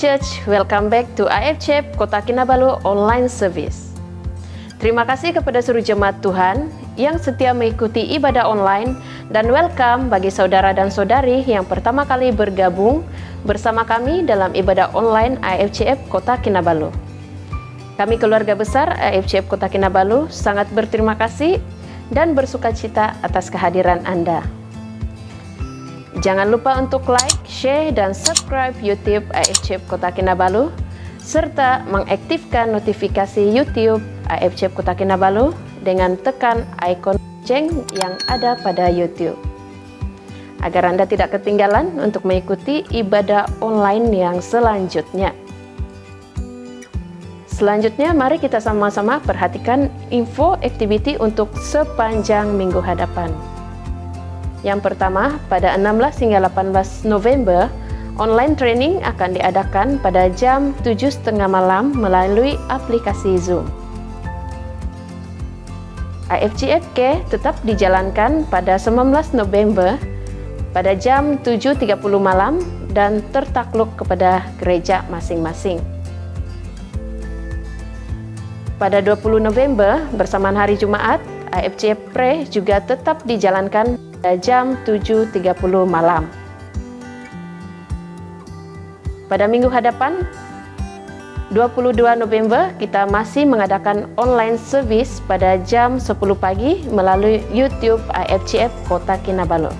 Church, welcome back to IF Kota Kinabalu Online Service. Terima kasih kepada seluruh jemaat Tuhan yang setia mengikuti ibadah online, dan welcome bagi saudara dan saudari yang pertama kali bergabung bersama kami dalam ibadah online IFCF Kota Kinabalu. Kami keluarga besar IFCF Kota Kinabalu sangat berterima kasih dan bersukacita atas kehadiran Anda. Jangan lupa untuk like, share, dan subscribe YouTube IFCF Kota Kinabalu, serta mengaktifkan notifikasi YouTube IFCF Kota Kinabalu dengan tekan ikon lonceng yang ada pada YouTube, agar Anda tidak ketinggalan untuk mengikuti ibadah online yang selanjutnya. Selanjutnya, mari kita sama-sama perhatikan info aktiviti untuk sepanjang minggu hadapan. Yang pertama, pada 16 hingga 18 November, online training akan diadakan pada jam 7.30 malam melalui aplikasi Zoom. IFCFK tetap dijalankan pada 19 November pada jam 7.30 malam dan tertakluk kepada gereja masing-masing. Pada 20 November, bersamaan hari Jumat, IFCF Pre juga tetap dijalankan pada jam 7.30 malam. Pada minggu hadapan, 22 November, kita masih mengadakan online service pada jam 10 pagi melalui YouTube IFCF Kota Kinabalu.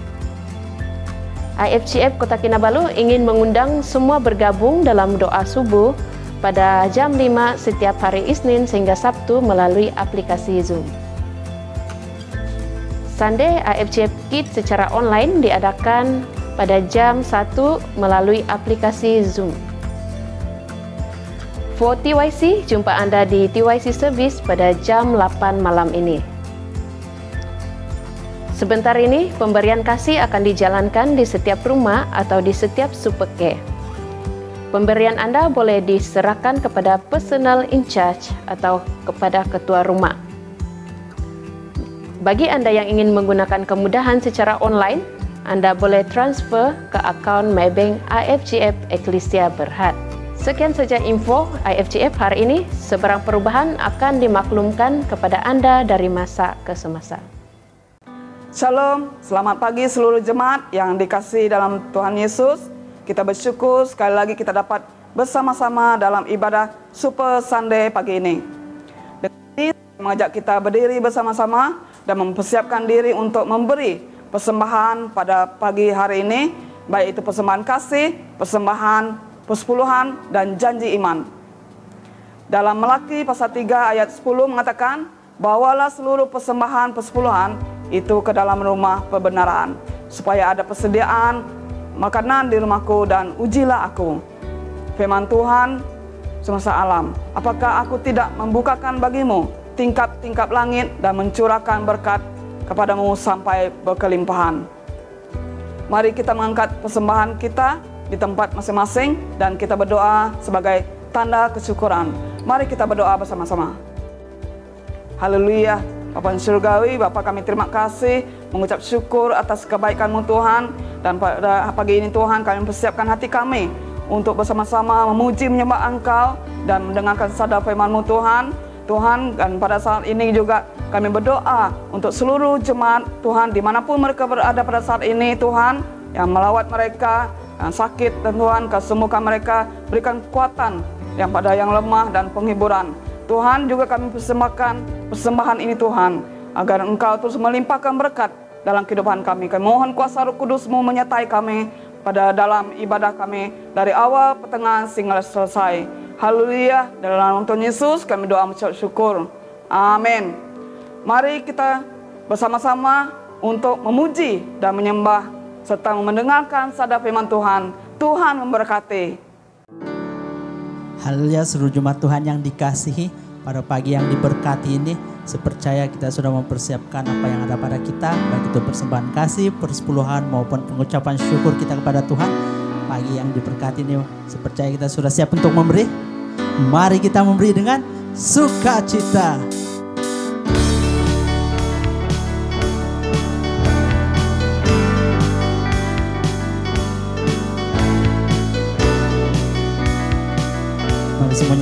IFCF Kota Kinabalu ingin mengundang semua bergabung dalam doa subuh pada jam 5 setiap hari Isnin hingga Sabtu melalui aplikasi Zoom. Sunday IFCF Kids secara online diadakan pada jam 1 melalui aplikasi Zoom. For TYC, jumpa Anda di TYC Service pada jam 8 malam ini. Sebentar ini, pemberian kasih akan dijalankan di setiap rumah atau di setiap superke. Pemberian Anda boleh diserahkan kepada personal in charge atau kepada ketua rumah. Bagi Anda yang ingin menggunakan kemudahan secara online, Anda boleh transfer ke akaun Maybank IFCF Eklesia Berhad. Sekian saja info IFCF hari ini. Sebarang perubahan akan dimaklumkan kepada Anda dari masa ke semasa. Shalom, selamat pagi seluruh jemaat yang dikasihi dalam Tuhan Yesus. Kita bersyukur sekali lagi kita dapat bersama-sama dalam ibadah Super Sunday pagi ini. Ini mengajak kita berdiri bersama-sama dan mempersiapkan diri untuk memberi persembahan pada pagi hari ini, baik itu persembahan kasih, persembahan persepuluhan, dan janji iman. Dalam Melaki pasal 3 ayat 10 mengatakan, bawalah seluruh persembahan persepuluhan itu ke dalam rumah perbenaran, supaya ada persediaan makanan di rumahku, dan ujilah aku. Firman Tuhan semesta alam, apakah aku tidak membukakan bagimu tingkap-tingkap langit dan mencurahkan berkat kepadamu sampai berkelimpahan. Mari kita mengangkat persembahan kita di tempat masing-masing dan kita berdoa sebagai tanda kesyukuran. Mari kita berdoa bersama-sama. Haleluya. Bapa Surgawi, Bapa, kami terima kasih, mengucap syukur atas kebaikan-Mu Tuhan. Dan pada pagi ini Tuhan, kami mempersiapkan hati kami untuk bersama-sama memuji menyembah Engkau dan mendengarkan sabda firman-Mu Tuhan. Tuhan, dan pada saat ini juga kami berdoa untuk seluruh jemaat Tuhan dimanapun mereka berada pada saat ini Tuhan, yang melawat mereka yang sakit, dan Tuhan kesembuhkan mereka, berikan kekuatan yang pada yang lemah dan penghiburan. Tuhan, juga kami persembahkan persembahan ini Tuhan, agar Engkau terus melimpahkan berkat dalam kehidupan kami. Kami mohon kuasa Roh Kudus-Mu menyertai kami pada dalam ibadah kami dari awal, pertengahan, hingga selesai. Haleluya. Dalam nama Tuhan Yesus kami doa mengucap syukur. Amin. Mari kita bersama-sama untuk memuji dan menyembah serta mendengarkan sabda firman Tuhan. Tuhan memberkati. Haleluya, seluruh jemaat Tuhan yang dikasihi, pada pagi yang diberkati ini, sepercaya kita sudah mempersiapkan apa yang ada pada kita, baik itu persembahan kasih, persepuluhan maupun pengucapan syukur kita kepada Tuhan. Pagi yang diberkati ini, sepercaya kita sudah siap untuk memberi. Mari kita memberi dengan sukacita.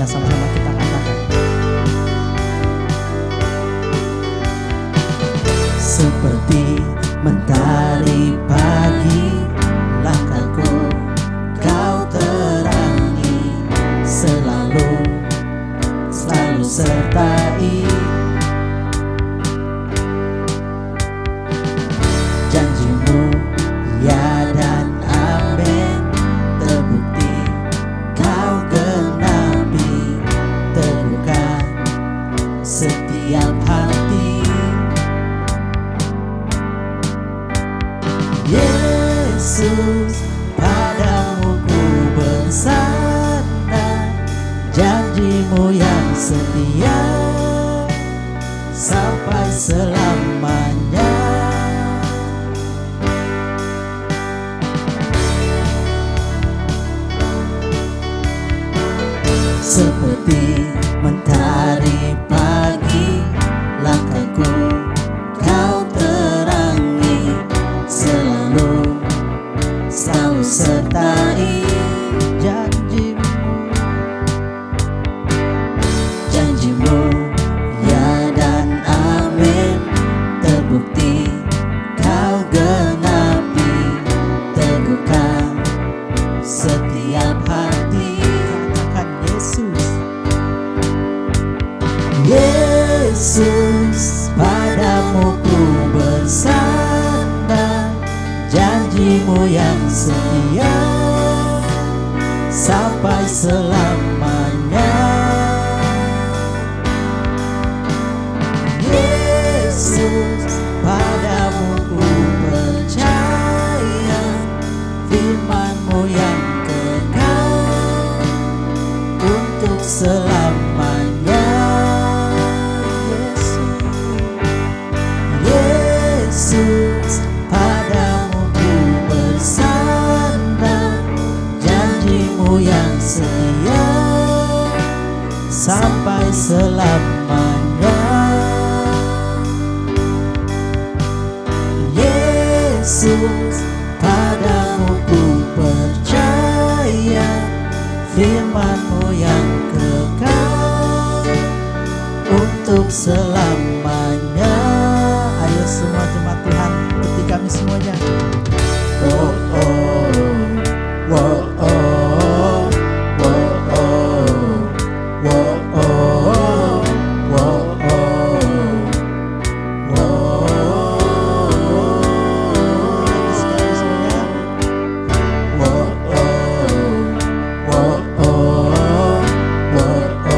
semuanya sama-sama kita katakan. Seperti mentari pagi, langkahku kau terangi, selalu sertai. Janjimu ya dan amin, terbukti kau genapi, teguhkan setiap hati. Yesus, padamu ku bersandar, janjimu yang setia sampai selamanya. Seperti mentari pagi, langkahku kau terangi, selalu sertai. Janjimu ya dan amin, terbukti kau genapi, teguhkan setiap hati. Katakan Yesus. Yesus, padamu ku bersandar, janjimu yang setia sampai selamanya. Yesus, padamu ku percaya, firman-Mu yang kekal untuk selamanya. Yesus, padamu ku bersandar, janjimu yang setia sampai selamanya. Yesus, padamu ku percaya, firman-Mu yang kekal untuk selamanya. Ayo semua jemaat Tuhan, ikuti kami semuanya. Oh oh, oh oh, oh oh, oh oh, oh oh, lagi sekali semuanya. Oh oh, oh oh, oh oh, oh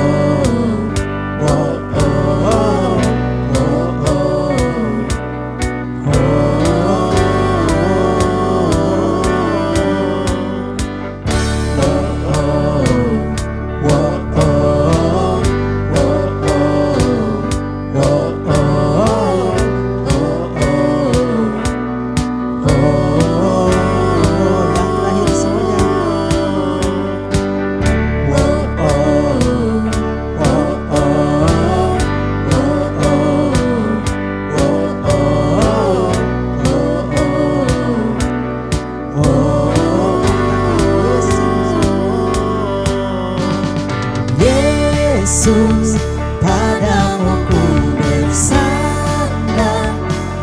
Yesus, padamu ku bersandar,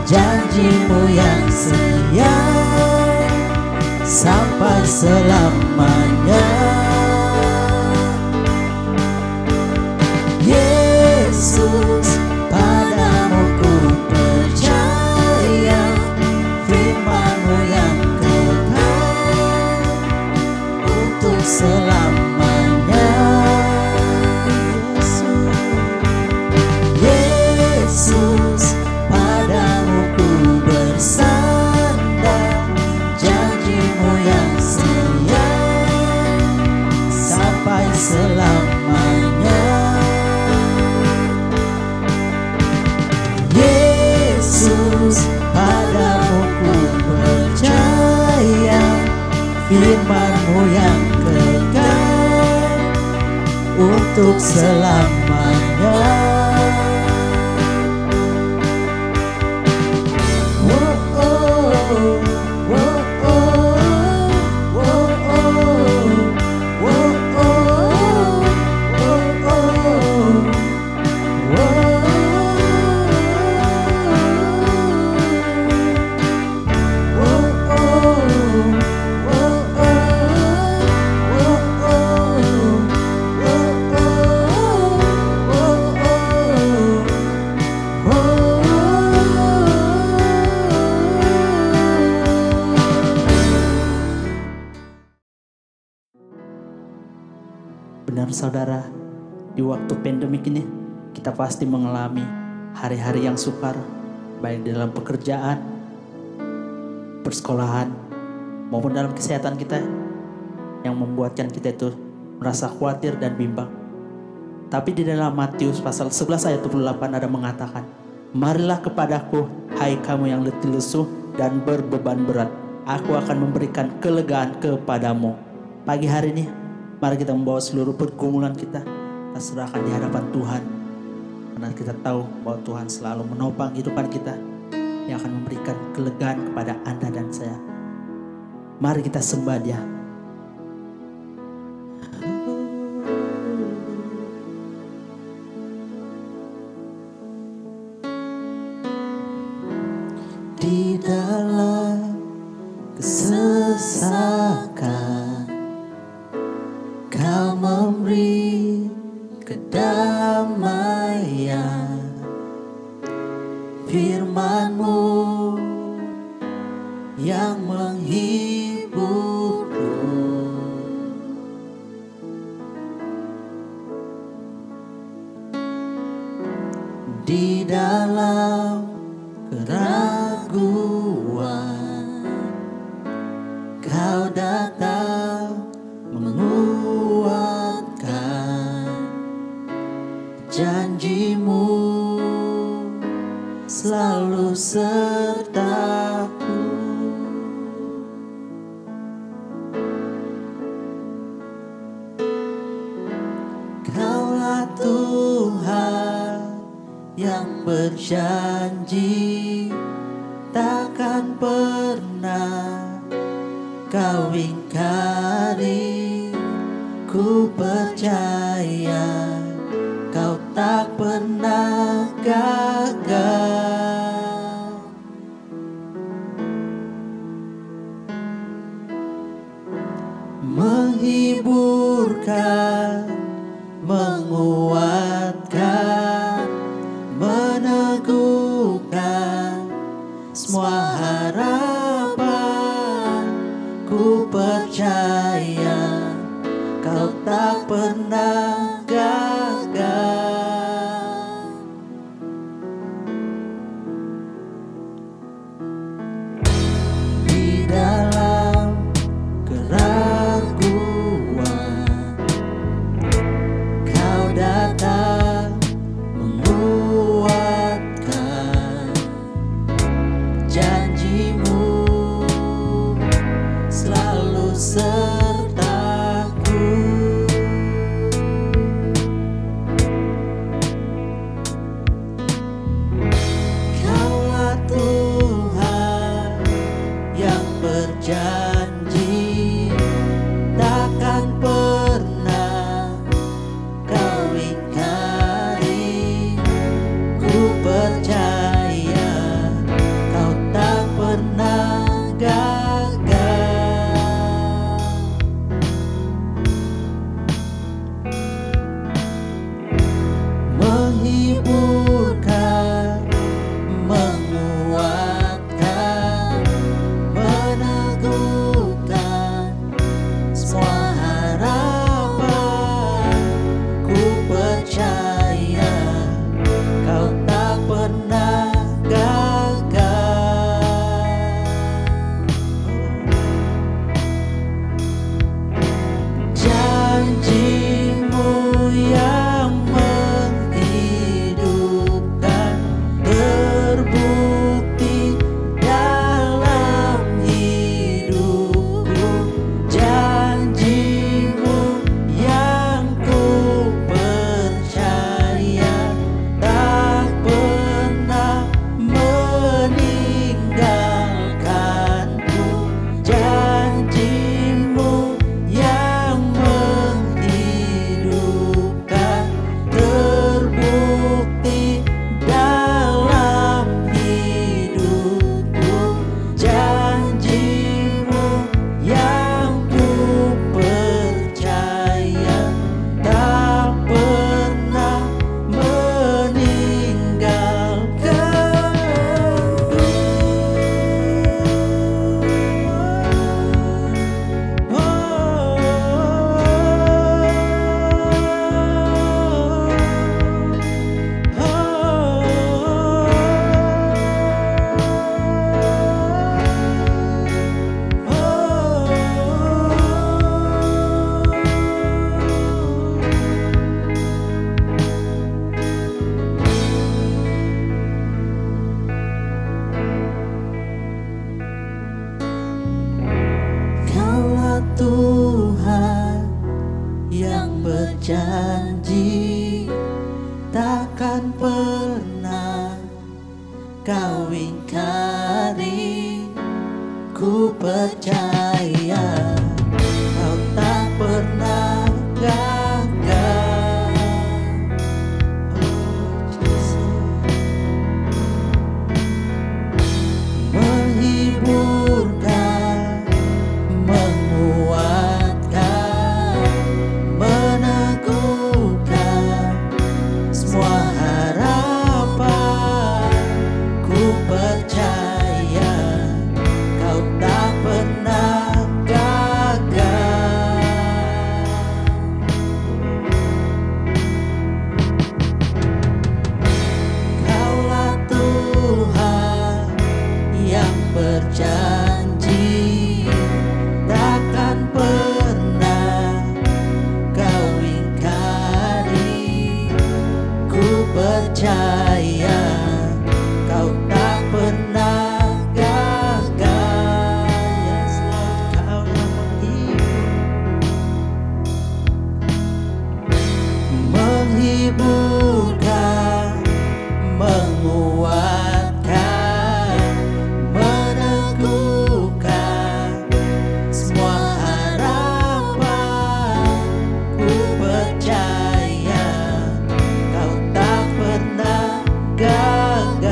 janjimu yang setia sampai selamanya. Yesus, padamu ku percaya, firman-Mu yang kekal untuk selamanya. Yesus, padamu ku bersandar, janjimu yang setia sampai selamanya. Yesus, padamu ku percaya, firman-Mu yang kekal untuk selamanya. saudara, di waktu pandemik ini kita pasti mengalami hari-hari yang sukar, baik dalam pekerjaan, persekolahan, maupun dalam kesehatan kita, yang membuatkan kita itu merasa khawatir dan bimbang. Tapi di dalam Matius pasal 11 ayat 28 ada mengatakan, marilah kepadaku, hai kamu yang letih lesu dan berbeban berat, aku akan memberikan kelegaan kepadamu. Pagi hari ini, mari kita membawa seluruh pergumulan kita serahkan di hadapan Tuhan. Karena kita tahu bahwa Tuhan selalu menopang kehidupan kita, yang akan memberikan kelegaan kepada Anda dan saya. Mari kita sembah Dia. Di dalam kesesakan Kau memberi kedamaian, firman-Mu yang menghiburku. Di dalam keraguan Kau datang menguatkan, janji-Mu selalu sertaku. Kaulah Tuhan yang berjanji, takkan pernah Kau ingkari. Ku percaya Kau tak pernah gagal. Menghiburkan, menguatkan, meneguhkan semua harapan. Ku percaya Kau tak pernah gagal. Di dalam keraguan Kau datang menguatkan, janji-Mu selalu sertaku. Tuhan yang berjanji takkan pernah Kau ingkari. Ku percaya Kau tak pernah gagal. Oh Yesus, menghiburkan, menguatkan, meneguhkan semua harapan. Ku percaya Kau tak pernah gagal. Kaulah Tuhan yang berjanji takkan pernah Kau ingkari. Ku percaya Kau tak pernah gagal. Ya selalu Kau yang menghiburkan, menguatkan, meneguhkan semua harapan. Ku percaya Kau tak pernah gagal.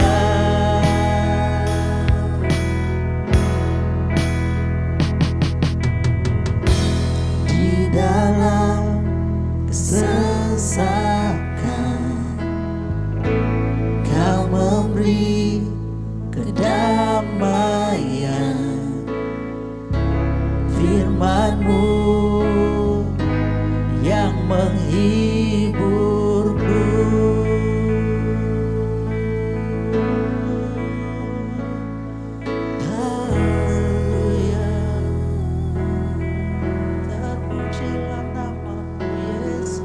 Di dalam kesesakan Kau memberi kedamaian. Firman-Mu yang menghiburku. Haleluya, terpujilah nama-Mu Yesus.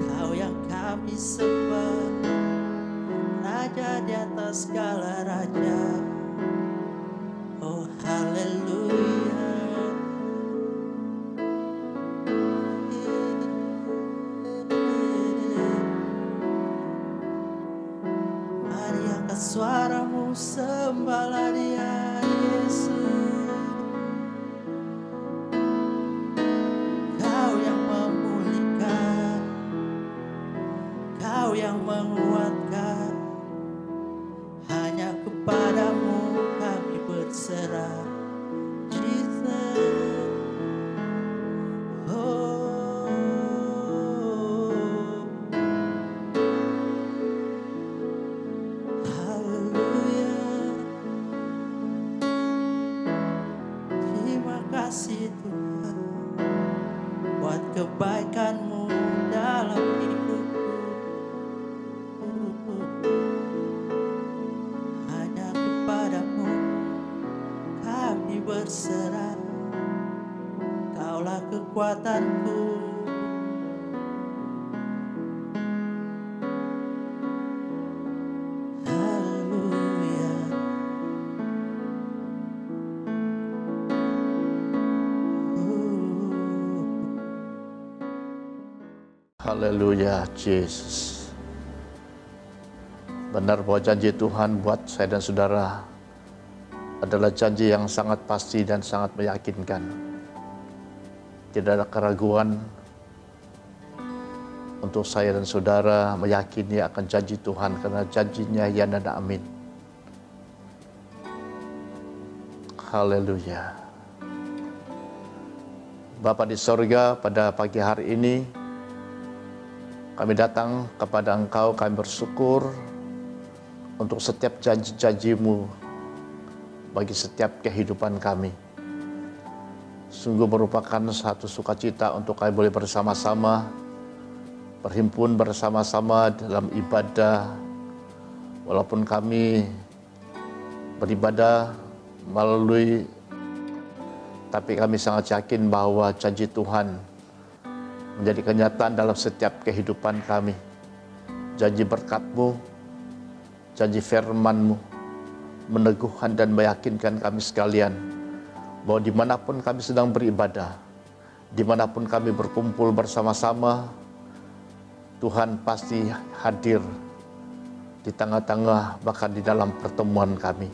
Kau yang kami sembah, Raja di atas segala raja. Oh haleluya. Mari angkat suaramu, sembahlah Dia, Yesus. Kau yang memulihkan, Kau yang menguatkan. Hanya kepadamu kami berserah, Jesus. Oh, haleluya. Terima kasih Tuhan buat kebaikan-Mu dalam hidupku. Hanya kepadamu kami berserah. Kaulah kekuatanku. Haleluya. Haleluya, Yesus. Benar bahwa janji Tuhan buat saya dan saudara adalah janji yang sangat pasti dan sangat meyakinkan. Tidak ada keraguan untuk saya dan saudara meyakini akan janji Tuhan, karena janjinya ya dan amin. Haleluya. Bapa di sorga, pada pagi hari ini kami datang kepada Engkau, kami bersyukur untuk setiap janji-janji-Mu bagi setiap kehidupan kami. Sungguh merupakan satu sukacita untuk kami boleh bersama-sama, berhimpun bersama-sama dalam ibadah. Walaupun kami beribadah melalui, tapi kami sangat yakin bahwa janji Tuhan menjadi kenyataan dalam setiap kehidupan kami. Janji berkat-Mu, janji firman-Mu, meneguhkan dan meyakinkan kami sekalian bahwa dimanapun kami sedang beribadah, dimanapun kami berkumpul bersama-sama, Tuhan pasti hadir di tengah-tengah, bahkan di dalam pertemuan kami.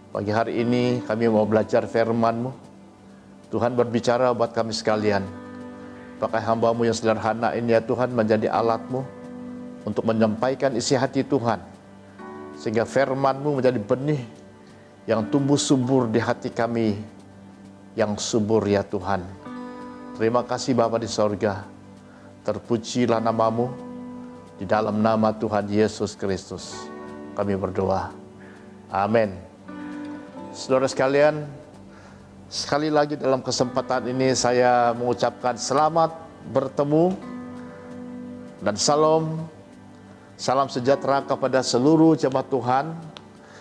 Pagi hari ini kami mau belajar firman-Mu. Tuhan berbicara buat kami sekalian. Pakai hamba-Mu yang sederhana ini ya Tuhan menjadi alat-Mu untuk menyampaikan isi hati Tuhan. Sehingga firman-Mu menjadi benih yang tumbuh subur di hati kami yang subur ya Tuhan. Terima kasih Bapa di sorga. Terpujilah nama-Mu. Di dalam nama Tuhan Yesus Kristus kami berdoa. Amin. Saudara sekalian, sekali lagi dalam kesempatan ini saya mengucapkan selamat bertemu dan salam sejahtera kepada seluruh jemaat Tuhan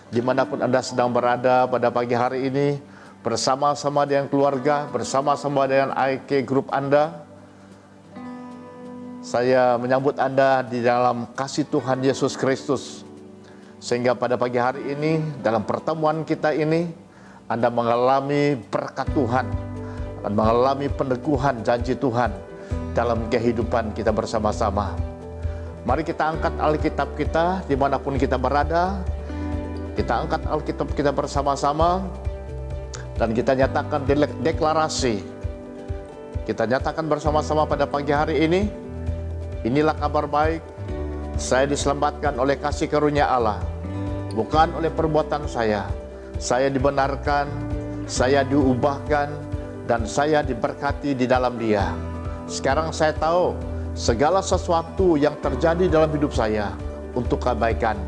dimanapun Anda sedang berada pada pagi hari ini, bersama-sama dengan keluarga, bersama-sama dengan IK Group Anda. Saya menyambut Anda di dalam kasih Tuhan Yesus Kristus. Sehingga pada pagi hari ini, dalam pertemuan kita ini, Anda mengalami berkat Tuhan, akan mengalami peneguhan janji Tuhan dalam kehidupan kita bersama-sama. Mari kita angkat Alkitab kita dimanapun kita berada. Kita angkat Alkitab kita bersama-sama dan kita nyatakan deklarasi. Kita nyatakan bersama-sama pada pagi hari ini. Inilah kabar baik. Saya diselamatkan oleh kasih karunia Allah, bukan oleh perbuatan saya. Saya dibenarkan, saya diubahkan, dan saya diberkati di dalam Dia. Sekarang saya tahu segala sesuatu yang terjadi dalam hidup saya untuk kebaikan,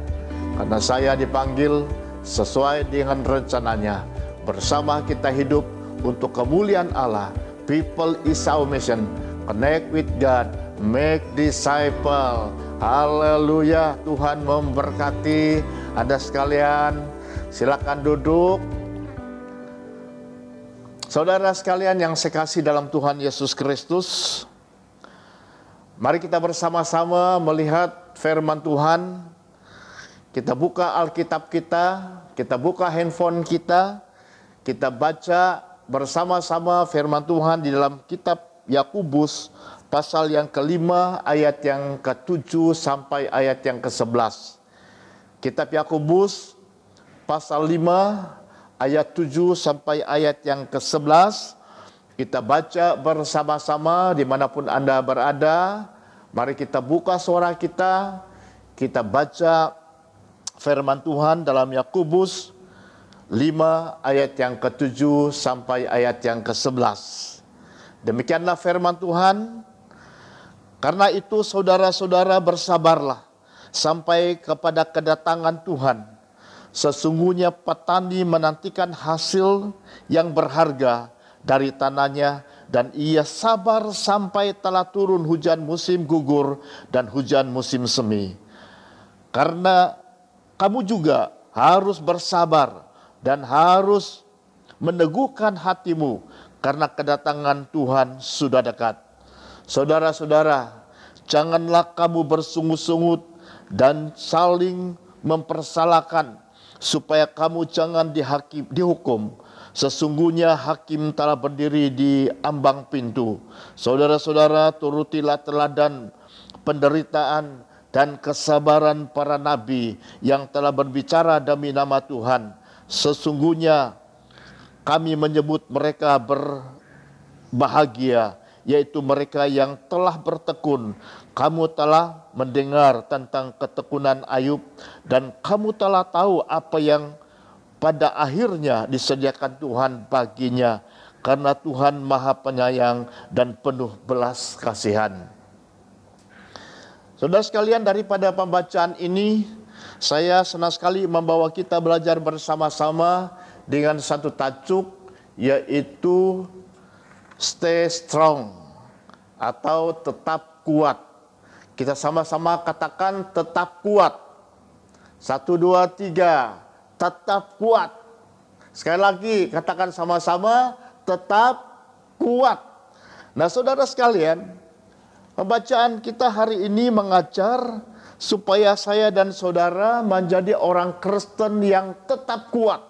karena saya dipanggil sesuai dengan rencananya. Bersama kita hidup untuk kemuliaan Allah. People is our mission. Connect with God, make disciple. Haleluya, Tuhan memberkati Anda sekalian. Silakan duduk. Saudara sekalian yang saya kasih dalam Tuhan Yesus Kristus, mari kita bersama-sama melihat firman Tuhan. Kita buka Alkitab kita buka handphone kita baca bersama-sama firman Tuhan di dalam kitab Yakobus pasal yang kelima ayat yang ke-7 sampai ayat yang ke-11. Kitab Yakobus pasal 5 ayat 7 sampai ayat yang ke-11. Kita baca bersama-sama dimanapun Anda berada. Mari kita buka suara kita. Kita baca firman Tuhan dalam Yakobus 5 ayat yang ke-7 sampai ayat yang ke-11. Demikianlah firman Tuhan. Karena itu saudara-saudara bersabarlah sampai kepada kedatangan Tuhan. Sesungguhnya petani menantikan hasil yang berharga dari tanahnya, dan ia sabar sampai telah turun hujan musim gugur dan hujan musim semi. Karena kamu juga harus bersabar dan harus meneguhkan hatimu, karena kedatangan Tuhan sudah dekat. Saudara-saudara, janganlah kamu bersungut-sungut dan saling mempersalahkan, supaya kamu jangan dihukum. Sesungguhnya hakim telah berdiri di ambang pintu. Saudara-saudara, turutilah teladan penderitaan dan kesabaran para nabi yang telah berbicara demi nama Tuhan. Sesungguhnya kami menyebut mereka berbahagia, yaitu mereka yang telah bertekun. Kamu telah mendengar tentang ketekunan Ayub, dan kamu telah tahu apa yang pada akhirnya disediakan Tuhan baginya, karena Tuhan Maha Penyayang dan penuh belas kasihan. Saudara sekalian, daripada pembacaan ini, saya senang sekali membawa kita belajar bersama-sama dengan satu tajuk, yaitu Stay Strong atau tetap kuat. Kita sama-sama katakan tetap kuat. 1, 2, 3. Tetap kuat. Sekali lagi katakan sama-sama tetap kuat. Nah, saudara sekalian, pembacaan kita hari ini mengajar supaya saya dan saudara menjadi orang Kristen yang tetap kuat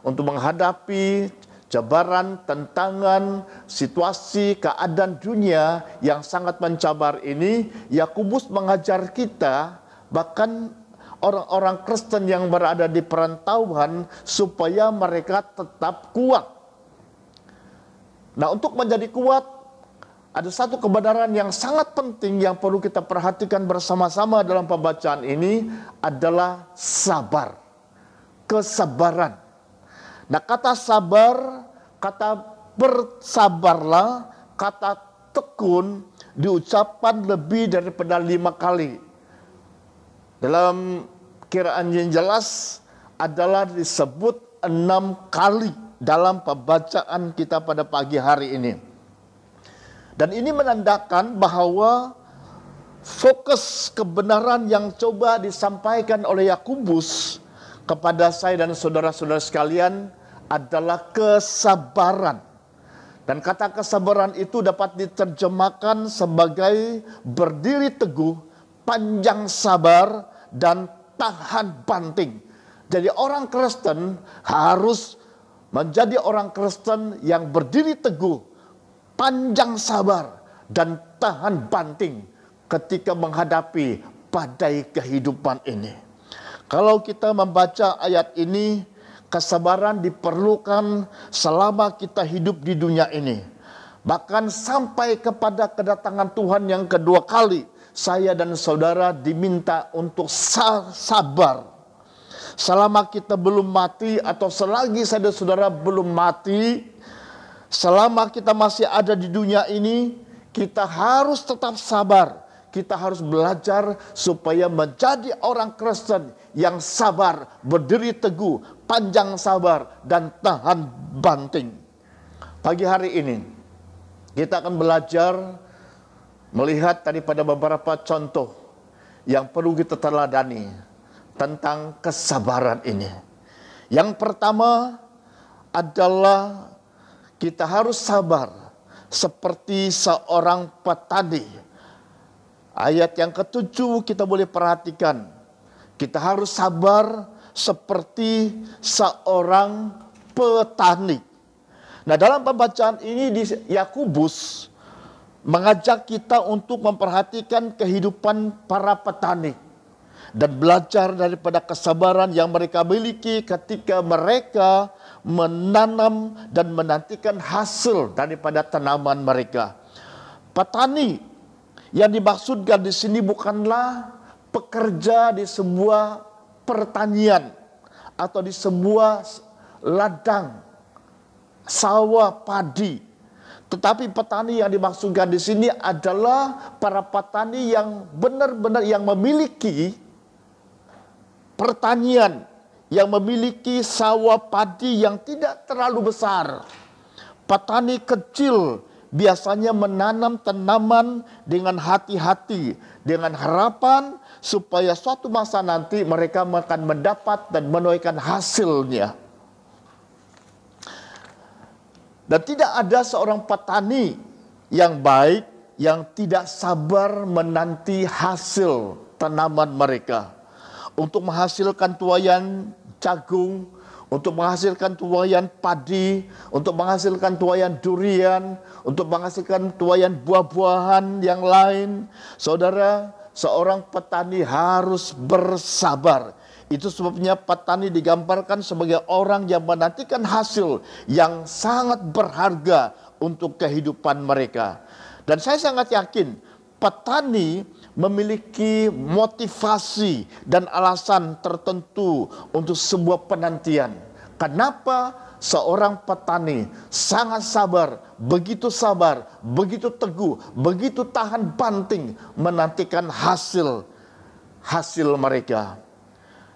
untuk menghadapi cabaran, tantangan, situasi, keadaan dunia yang sangat mencabar ini. Yakobus mengajar kita, bahkan orang-orang Kristen yang berada di perantauan, supaya mereka tetap kuat. Nah, untuk menjadi kuat, ada satu kebenaran yang sangat penting yang perlu kita perhatikan bersama-sama dalam pembacaan ini adalah sabar, kesabaran. Nah, kata sabar, kata bersabarlah, kata tekun diucapkan lebih daripada 5 kali. Dalam kiraan yang jelas adalah disebut 6 kali dalam pembacaan kita pada pagi hari ini. Dan ini menandakan bahwa fokus kebenaran yang coba disampaikan oleh Yakobus kepada saya dan saudara-saudara sekalian adalah kesabaran. Dan kata kesabaran itu dapat diterjemahkan sebagai berdiri teguh, panjang sabar, dan tahan banting. Jadi orang Kristen harus menjadi orang Kristen yang berdiri teguh, panjang sabar, dan tahan banting ketika menghadapi badai kehidupan ini. Kalau kita membaca ayat ini, kesabaran diperlukan selama kita hidup di dunia ini. Bahkan sampai kepada kedatangan Tuhan yang kedua kali, saya dan saudara diminta untuk sabar. Selama kita belum mati, atau selagi saya dan saudara belum mati, selama kita masih ada di dunia ini, kita harus tetap sabar. Kita harus belajar supaya menjadi orang Kristen yang sabar, berdiri teguh, panjang sabar, dan tahan banting. Pagi hari ini kita akan belajar melihat daripada beberapa contoh yang perlu kita teladani tentang kesabaran ini. Yang pertama adalah kita harus sabar seperti seorang petani. Ayat yang ke-7 kita boleh perhatikan. Kita harus sabar seperti seorang petani. Nah, dalam pembacaan ini di Yakobus mengajak kita untuk memperhatikan kehidupan para petani dan belajar daripada kesabaran yang mereka miliki ketika mereka menanam dan menantikan hasil daripada tanaman mereka. Petani yang dimaksudkan di sini bukanlah pekerja di sebuah pertanian atau di sebuah ladang sawah padi. Tetapi petani yang dimaksudkan di sini adalah para petani yang benar-benar yang memiliki pertanian, yang memiliki sawah padi yang tidak terlalu besar. Petani kecil biasanya menanam tanaman dengan hati-hati, dengan harapan supaya suatu masa nanti mereka akan mendapat dan menuaikan hasilnya. Dan tidak ada seorang petani yang baik yang tidak sabar menanti hasil tanaman mereka. Untuk menghasilkan tuaian jagung, untuk menghasilkan tuaian padi, untuk menghasilkan tuaian durian, untuk menghasilkan tuaian buah-buahan yang lain. Saudara, seorang petani harus bersabar. Itu sebabnya petani digambarkan sebagai orang yang menantikan hasil yang sangat berharga untuk kehidupan mereka. Dan saya sangat yakin petani memiliki motivasi dan alasan tertentu untuk sebuah penantian. Kenapa seorang petani sangat sabar, begitu teguh, begitu tahan banting menantikan hasil mereka.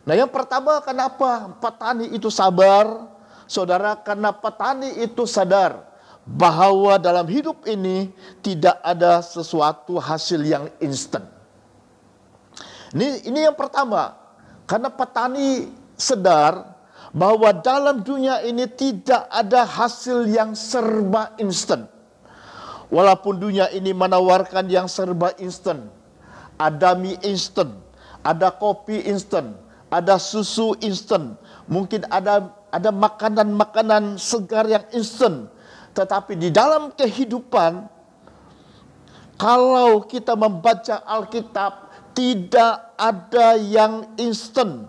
Nah, yang pertama, kenapa petani itu sabar? Saudara, karena petani itu sadar bahwa dalam hidup ini tidak ada sesuatu hasil yang instan. Ini yang pertama, karena petani sadar bahwa dalam dunia ini tidak ada hasil yang serba instan. Walaupun dunia ini menawarkan yang serba instan, ada mie instan, ada kopi instan, ada susu instan, mungkin ada makanan-makanan segar yang instan. Tetapi di dalam kehidupan, kalau kita membaca Alkitab, tidak ada yang instan.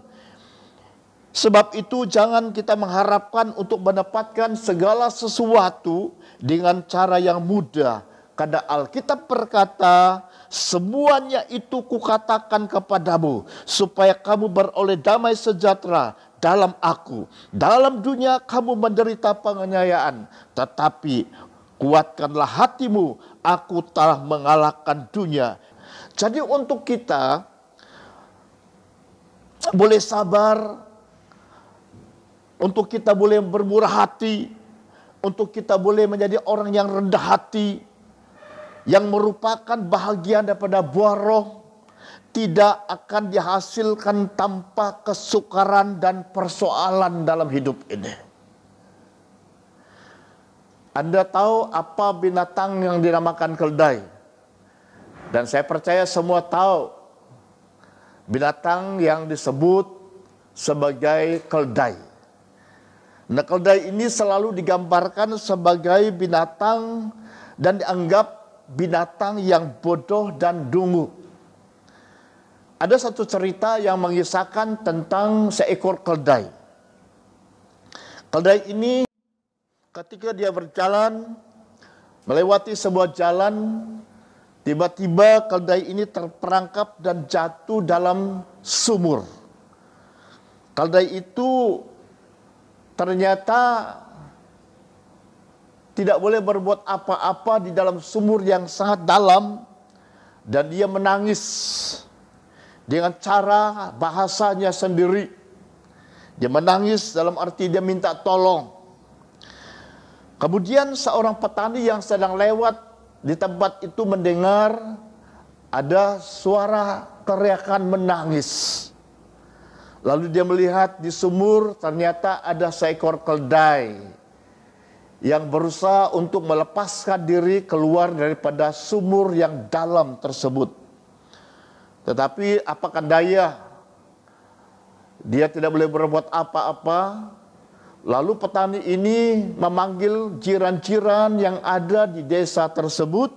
Sebab itu jangan kita mengharapkan untuk mendapatkan segala sesuatu dengan cara yang mudah. Karena Alkitab berkata, semuanya itu kukatakan kepadamu, supaya kamu beroleh damai sejahtera dalam aku. Dalam dunia kamu menderita penganiayaan, tetapi kuatkanlah hatimu, aku telah mengalahkan dunia. Jadi untuk kita boleh sabar, untuk kita boleh bermurah hati, untuk kita boleh menjadi orang yang rendah hati, yang merupakan bahagian daripada buah roh, tidak akan dihasilkan tanpa kesukaran dan persoalan dalam hidup ini. Anda tahu apa binatang yang dinamakan keldai? Dan saya percaya semua tahu binatang yang disebut sebagai keldai. Nah, keldai ini selalu digambarkan sebagai binatang dan dianggap binatang yang bodoh dan dungu. Ada satu cerita yang mengisahkan tentang seekor keldai. Keldai ini ketika dia berjalan, melewati sebuah jalan, tiba-tiba keldai ini terperangkap dan jatuh dalam sumur. Keldai itu ternyata tidak boleh berbuat apa-apa di dalam sumur yang sangat dalam, dan dia menangis dengan cara bahasanya sendiri. Dia menangis dalam arti dia minta tolong. Kemudian seorang petani yang sedang lewat di tempat itu mendengar ada suara teriakan menangis. Lalu dia melihat di sumur, ternyata ada seekor keldai yang berusaha untuk melepaskan diri keluar daripada sumur yang dalam tersebut. Tetapi apakah daya, dia tidak boleh berbuat apa-apa. Lalu petani ini memanggil jiran-jiran yang ada di desa tersebut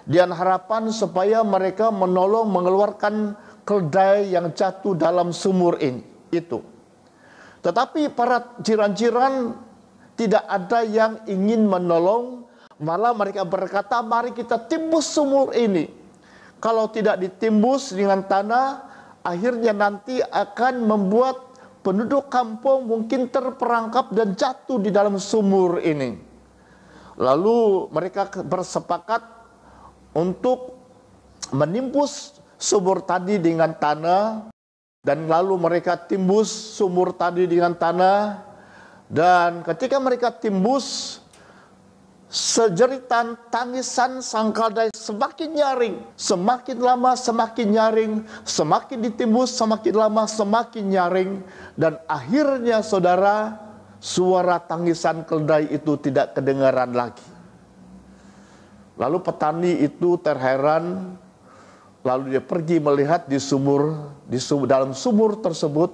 dengan harapan supaya mereka menolong mengeluarkan keldai yang jatuh dalam sumur ini. Tetapi para jiran-jiran tidak ada yang ingin menolong, malah mereka berkata, mari kita timbus sumur ini. Kalau tidak ditimbus dengan tanah, akhirnya nanti akan membuat penduduk kampung mungkin terperangkap dan jatuh di dalam sumur ini. Lalu mereka bersepakat untuk menimbus sumur tadi dengan tanah, dan lalu mereka timbus sumur tadi dengan tanah, dan ketika mereka timbus, sejeritan tangisan sang keldai semakin nyaring, semakin lama semakin nyaring, semakin ditimbus semakin lama semakin nyaring, dan akhirnya saudara, suara tangisan keldai itu tidak kedengaran lagi. Lalu petani itu terheran. Lalu dia pergi melihat di dalam sumur tersebut,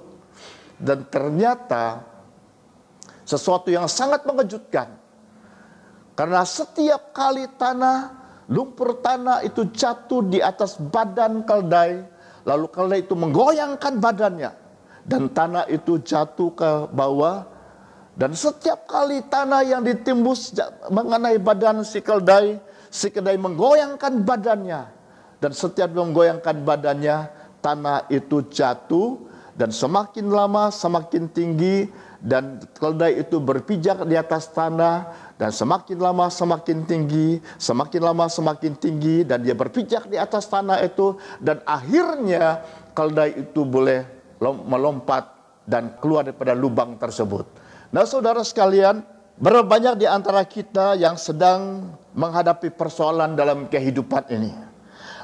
dan ternyata sesuatu yang sangat mengejutkan. Karena setiap kali lumpur tanah itu jatuh di atas badan keldai, lalu keldai itu menggoyangkan badannya, dan tanah itu jatuh ke bawah, dan setiap kali tanah yang ditimbus mengenai badan si keldai menggoyangkan badannya. Dan setiap menggoyangkan badannya, tanah itu jatuh, dan semakin lama semakin tinggi, dan keldai itu berpijak di atas tanah, dan semakin lama semakin tinggi, semakin lama semakin tinggi, dan dia berpijak di atas tanah itu, dan akhirnya keldai itu boleh melompat dan keluar daripada lubang tersebut. Nah, saudara sekalian, berapa banyak di antara kita yang sedang menghadapi persoalan dalam kehidupan ini?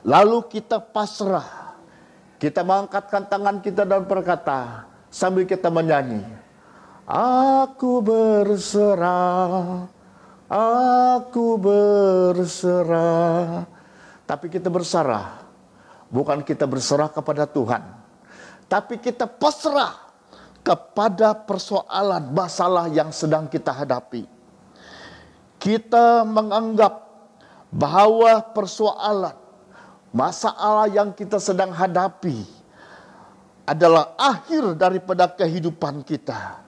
Lalu kita pasrah, kita mengangkatkan tangan kita dan berkata sambil kita menyanyi, aku berserah, aku berserah. Tapi kita berserah bukan kita berserah kepada Tuhan, tapi kita pasrah kepada persoalan masalah yang sedang kita hadapi. Kita menganggap bahwa persoalan masalah yang kita sedang hadapi adalah akhir daripada kehidupan kita.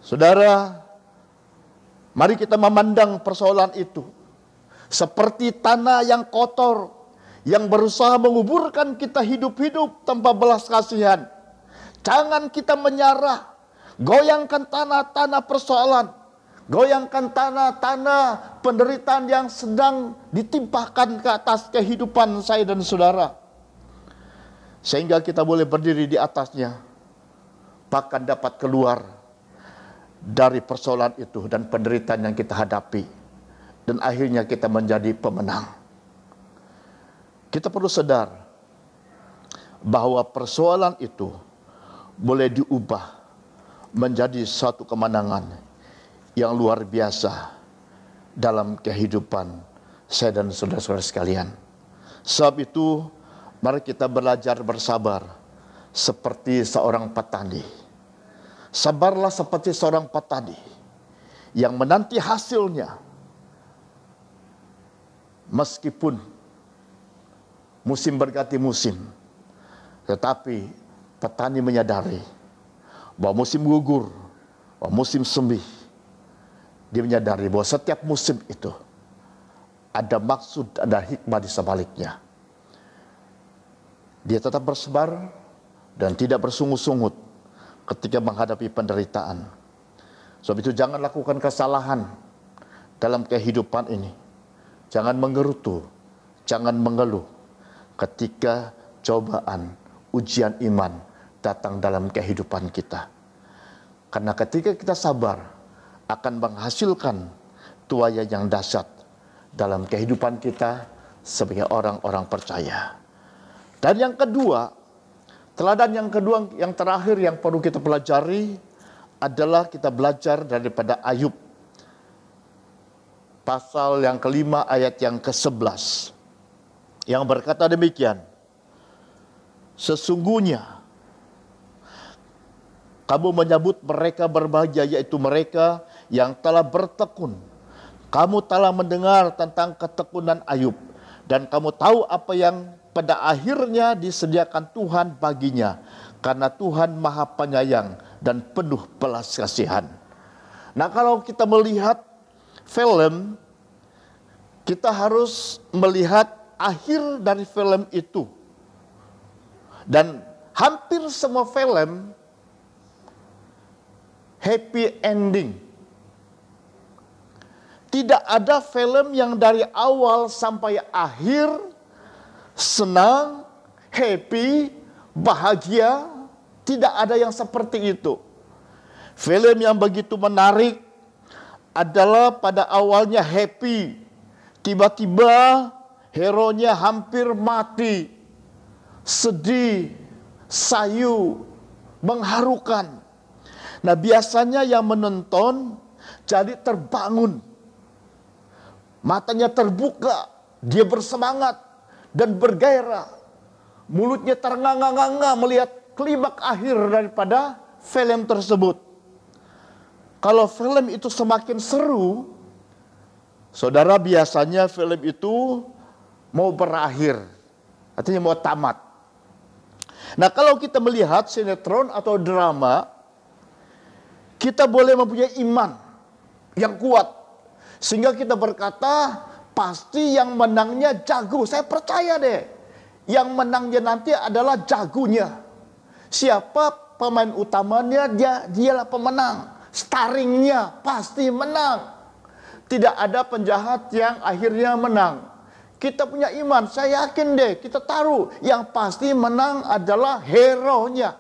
Saudara, mari kita memandang persoalan itu seperti tanah yang kotor yang berusaha menguburkan kita hidup-hidup tanpa belas kasihan. Jangan kita menyerah, goyangkan tanah-tanah persoalan, goyangkan tanah-tanah penderitaan yang sedang ditimpakan ke atas kehidupan saya dan saudara. Sehingga kita boleh berdiri di atasnya, bahkan dapat keluar dari persoalan itu dan penderitaan yang kita hadapi. Dan akhirnya kita menjadi pemenang. Kita perlu sadar bahwa persoalan itu boleh diubah menjadi satu kemenangan yang luar biasa dalam kehidupan saya dan saudara-saudara sekalian. Sebab itu, mari kita belajar bersabar seperti seorang petani. Sabarlah seperti seorang petani yang menanti hasilnya. Meskipun musim berganti musim, tetapi petani menyadari bahwa musim gugur, bahwa musim semi, dia menyadari bahwa setiap musim itu ada maksud, ada hikmah di sebaliknya. Dia tetap bersabar dan tidak bersungut-sungut ketika menghadapi penderitaan. Sebab itu jangan lakukan kesalahan dalam kehidupan ini. Jangan menggerutu, jangan mengeluh ketika cobaan, ujian iman datang dalam kehidupan kita. Karena ketika kita sabar, akan menghasilkan tuaya yang dahsyat dalam kehidupan kita sebagai orang-orang percaya. Dan yang kedua, teladan yang kedua, yang terakhir yang perlu kita pelajari adalah kita belajar daripada Ayub. Pasal yang kelima ayat yang ke-11. Yang berkata demikian. Sesungguhnya kamu menyebut mereka berbahagia, yaitu mereka yang telah bertekun. Kamu telah mendengar tentang ketekunan Ayub. Dan kamu tahu apa yang pada akhirnya disediakan Tuhan baginya. Karena Tuhan Maha Penyayang dan penuh belas kasihan. Nah, kalau kita melihat film, kita harus melihat akhir dari film itu. Dan hampir semua film happy ending. Tidak ada film yang dari awal sampai akhir senang, happy, bahagia. Tidak ada yang seperti itu. Film yang begitu menarik adalah pada awalnya happy. Tiba-tiba hero-nya hampir mati. Sedih, sayu, mengharukan. Nah, biasanya yang menonton jadi terbangun. Matanya terbuka, dia bersemangat dan bergairah. Mulutnya ternganga-nganga melihat klimaks akhir daripada film tersebut. Kalau film itu semakin seru, saudara, biasanya film itu mau berakhir, artinya mau tamat. Nah, kalau kita melihat sinetron atau drama, kita boleh mempunyai iman yang kuat. Sehingga kita berkata, pasti yang menangnya jago. Saya percaya deh, yang menangnya nanti adalah jagonya. Siapa pemain utamanya, dialah pemenang. Starringnya pasti menang. Tidak ada penjahat yang akhirnya menang. Kita punya iman, saya yakin deh, kita taruh yang pasti menang adalah hero-nya.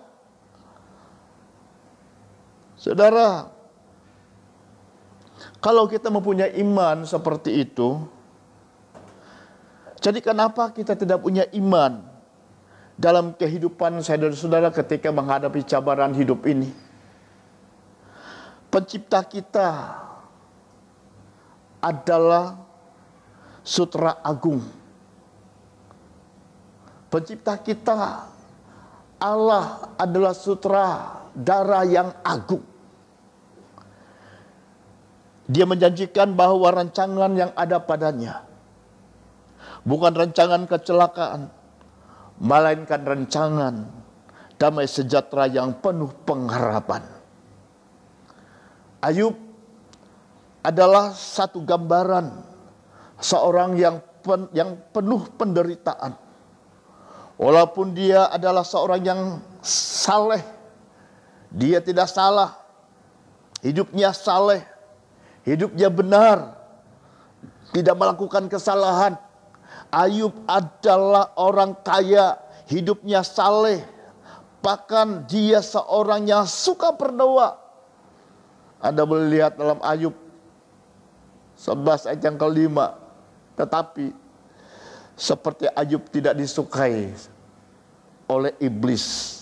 Saudara, kalau kita mempunyai iman seperti itu, jadi kenapa kita tidak punya iman dalam kehidupan saudara-saudara ketika menghadapi cabaran hidup ini? Pencipta kita adalah Sutera Agung. Pencipta kita, Allah adalah sutradara yang agung. Dia menjanjikan bahwa rancangan yang ada padanya bukan rancangan kecelakaan, melainkan rancangan damai sejahtera yang penuh pengharapan. Ayub adalah satu gambaran seorang yang penuh penderitaan. Walaupun dia adalah seorang yang saleh, dia tidak salah, hidupnya saleh, hidupnya benar, tidak melakukan kesalahan. Ayub adalah orang kaya, hidupnya saleh, bahkan dia seorang yang suka berdoa. Anda boleh lihat dalam Ayub 11 ayat yang kelima. Tetapi seperti Ayub tidak disukai oleh iblis,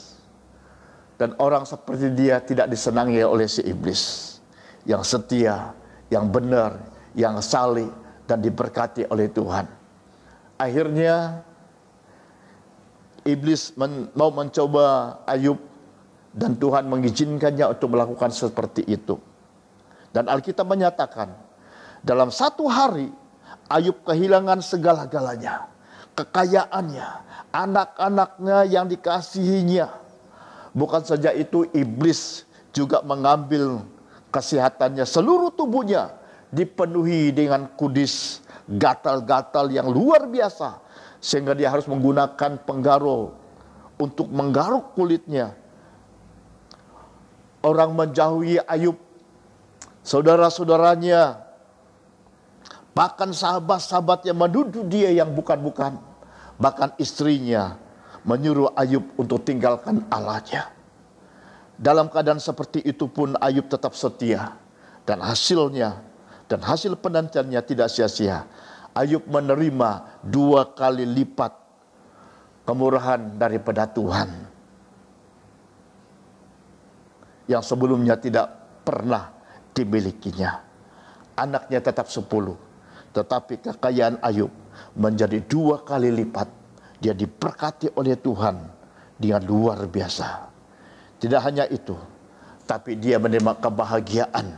dan orang seperti dia tidak disenangi oleh si iblis, yang setia, yang benar, yang saleh, dan diberkati oleh Tuhan. Akhirnya iblis mau mencoba Ayub, dan Tuhan mengizinkannya untuk melakukan seperti itu. Dan Alkitab menyatakan, dalam satu hari Ayub kehilangan segala-galanya, kekayaannya, anak-anaknya yang dikasihinya. Bukan saja itu, iblis juga mengambil kesehatannya, seluruh tubuhnya dipenuhi dengan kudis, gatal-gatal yang luar biasa, sehingga dia harus menggunakan penggaruk untuk menggaruk kulitnya. Orang menjauhi Ayub, saudara-saudaranya, bahkan sahabat-sahabat yang menuduh dia yang bukan-bukan. Bahkan istrinya menyuruh Ayub untuk tinggalkan Allahnya. Dalam keadaan seperti itu pun Ayub tetap setia. Dan hasilnya, dan hasil penantiannya tidak sia-sia. Ayub menerima 2 kali lipat kemurahan daripada Tuhan, yang sebelumnya tidak pernah dimilikinya. Anaknya tetap 10. Tetapi kekayaan Ayub menjadi 2 kali lipat. Dia diberkati oleh Tuhan dengan luar biasa. Tidak hanya itu, tapi dia menerima kebahagiaan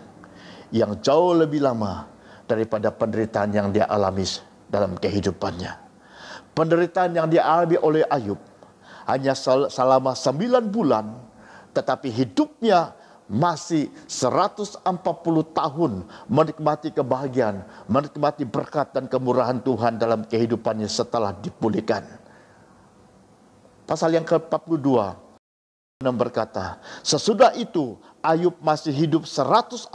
yang jauh lebih lama daripada penderitaan yang dia alami dalam kehidupannya. Penderitaan yang dialami oleh Ayub hanya selama 9 bulan, tetapi hidupnya masih 140 tahun menikmati kebahagiaan, menikmati berkat dan kemurahan Tuhan dalam kehidupannya setelah dipulihkan. Pasal yang ke-42 berkata, sesudah itu Ayub masih hidup 140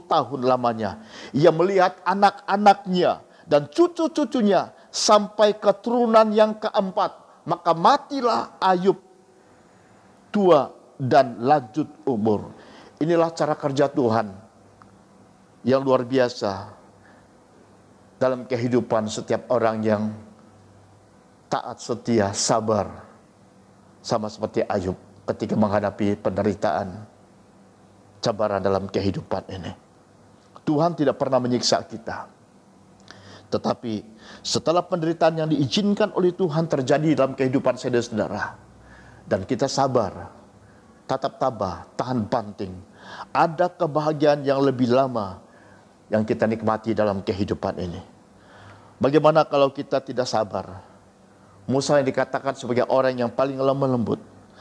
tahun lamanya. Ia melihat anak-anaknya dan cucu-cucunya sampai keturunan yang keempat. Maka matilah Ayub tua dan lanjut umur. Inilah cara kerja Tuhan yang luar biasa dalam kehidupan setiap orang yang taat, setia, sabar, sama seperti Ayub ketika menghadapi penderitaan, cabaran dalam kehidupan ini. Tuhan tidak pernah menyiksa kita, tetapi setelah penderitaan yang diizinkan oleh Tuhan terjadi dalam kehidupan saudara-saudara, dan kita sabar, tatap tabah, tahan banting, ada kebahagiaan yang lebih lama yang kita nikmati dalam kehidupan ini. Bagaimana kalau kita tidak sabar? Musa yang dikatakan sebagai orang yang paling lemah lembut,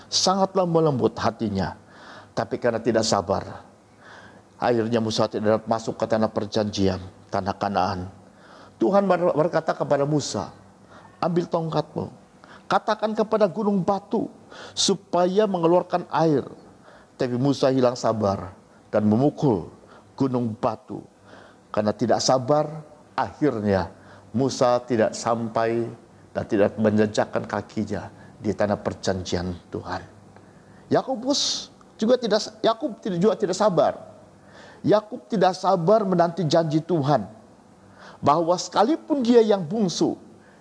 sangat lemah lembut hatinya, tapi karena tidak sabar, akhirnya Musa tidak dapat masuk ke tanah perjanjian, tanah Kanaan. Tuhan berkata kepada Musa, ambil tongkatmu, katakan kepada gunung batu supaya mengeluarkan air. Tapi Musa hilang sabar dan memukul gunung batu. Karena tidak sabar, akhirnya Musa tidak sampai dan tidak menjejakkan kakinya di tanah perjanjian Tuhan. Yakub juga tidak sabar. Yakub tidak sabar menanti janji Tuhan bahwa sekalipun dia yang bungsu,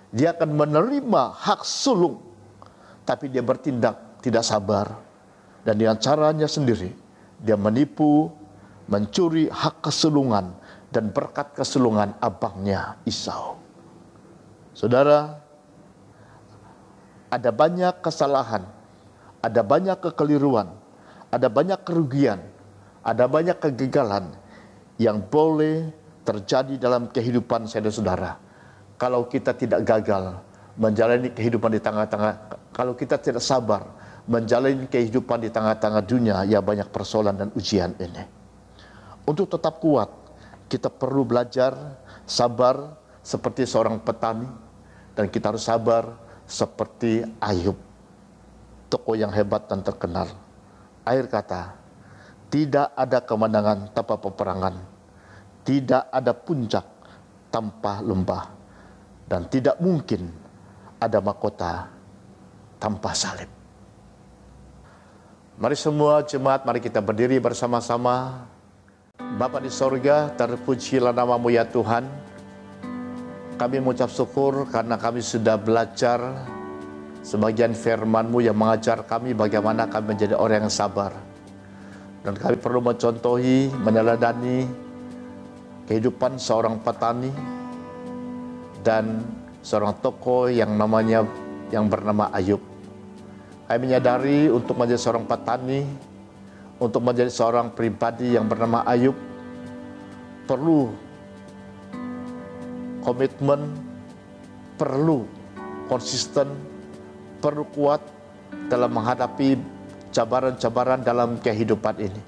dia akan menerima hak sulung. Tapi dia bertindak tidak sabar, dan dengan caranya sendiri dia menipu, mencuri hak kesulungan dan berkat kesulungan abangnya Esau. Saudara, ada banyak kesalahan, ada banyak kekeliruan, ada banyak kerugian, ada banyak kegagalan yang boleh terjadi dalam kehidupan saudara-saudara. Kalau kita tidak gagal menjalani kehidupan di tengah-tengah, kalau kita tidak sabar menjalani kehidupan di tengah-tengah dunia yang banyak persoalan dan ujian ini. Untuk tetap kuat, kita perlu belajar sabar seperti seorang petani, dan kita harus sabar seperti Ayub, tokoh yang hebat dan terkenal. Akhir kata, tidak ada kemenangan tanpa peperangan, tidak ada puncak tanpa lembah, dan tidak mungkin ada mahkota tanpa salib. Mari semua jemaat, mari kita berdiri bersama-sama. Bapa di sorga, terpujilah nama-Mu ya Tuhan. Kami mengucap syukur karena kami sudah belajar sebagian firman-Mu yang mengajar kami bagaimana kami menjadi orang yang sabar. Dan kami perlu mencontohi, meneladani kehidupan seorang petani dan seorang tokoh yang bernama Ayub. Kami menyadari untuk menjadi seorang petani, untuk menjadi seorang pribadi yang bernama Ayub, perlu komitmen, perlu konsisten, perlu kuat dalam menghadapi cabaran-cabaran dalam kehidupan ini.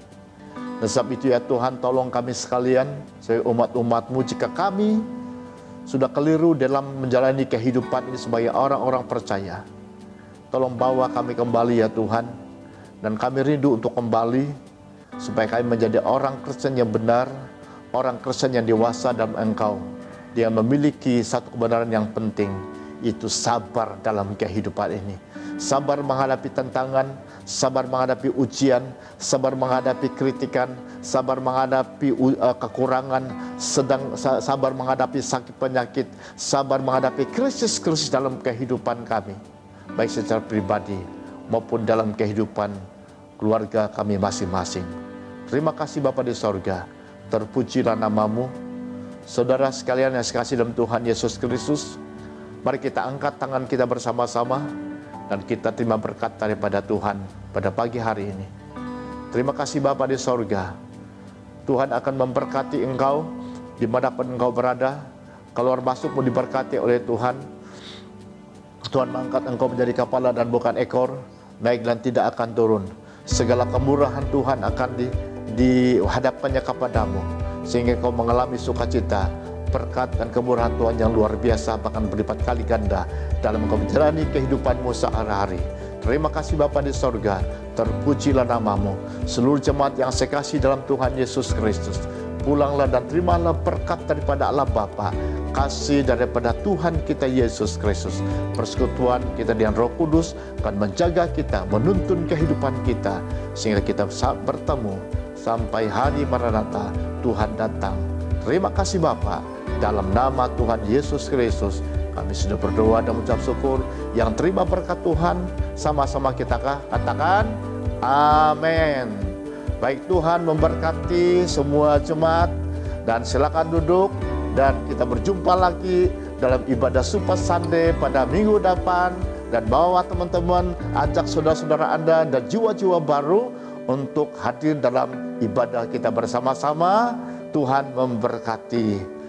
Dan sebab itu ya Tuhan, tolong kami sekalian, sebagai umat-umat-Mu, jika kami sudah keliru dalam menjalani kehidupan ini sebagai orang-orang percaya, tolong bawa kami kembali ya Tuhan. Dan kami rindu untuk kembali supaya kami menjadi orang Kristen yang benar, orang Kristen yang dewasa dalam Engkau. Dia memiliki satu kebenaran yang penting, itu sabar dalam kehidupan ini. Sabar menghadapi tantangan, sabar menghadapi ujian, sabar menghadapi kritikan, sabar menghadapi kekurangan, sabar menghadapi sakit penyakit, sabar menghadapi krisis-krisis dalam kehidupan kami, baik secara pribadi maupun dalam kehidupan keluarga kami masing-masing. Terima kasih Bapa di sorga, terpujilah nama-Mu. Saudara sekalian yang sekasih dalam Tuhan Yesus Kristus, mari kita angkat tangan kita bersama-sama dan kita terima berkat daripada Tuhan pada pagi hari ini. Terima kasih Bapa di sorga, Tuhan akan memberkati engkau dimanapun engkau berada. Keluar masukmu diberkati oleh Tuhan. Tuhan mengangkat engkau menjadi kepala dan bukan ekor, naik dan tidak akan turun. Segala kemurahan Tuhan akan dihadapkannya kepadamu, sehingga kau mengalami sukacita, berkat dan kemurahan Tuhan yang luar biasa, bahkan berlipat kali ganda dalam kau menjalani kehidupanmu sehari-hari. Terima kasih Bapa di sorga, terpujilah nama-Mu. Seluruh jemaat yang saya kasih dalam Tuhan Yesus Kristus, pulanglah dan terimalah berkat daripada Allah Bapa, kasih daripada Tuhan kita Yesus Kristus, persekutuan kita dengan Roh Kudus akan menjaga kita, menuntun kehidupan kita, sehingga kita bisa bertemu sampai hari Maranatha, Tuhan datang. Terima kasih Bapa, dalam nama Tuhan Yesus Kristus kami sudah berdoa dan mengucap syukur. Yang terima berkat Tuhan, sama-sama kita katakan amin. Baik, Tuhan memberkati semua jemaat, dan silakan duduk, dan kita berjumpa lagi dalam ibadah Super Sunday pada minggu depan. Dan bawa teman-teman, ajak saudara-saudara Anda dan jiwa-jiwa baru untuk hadir dalam ibadah kita bersama-sama. Tuhan memberkati.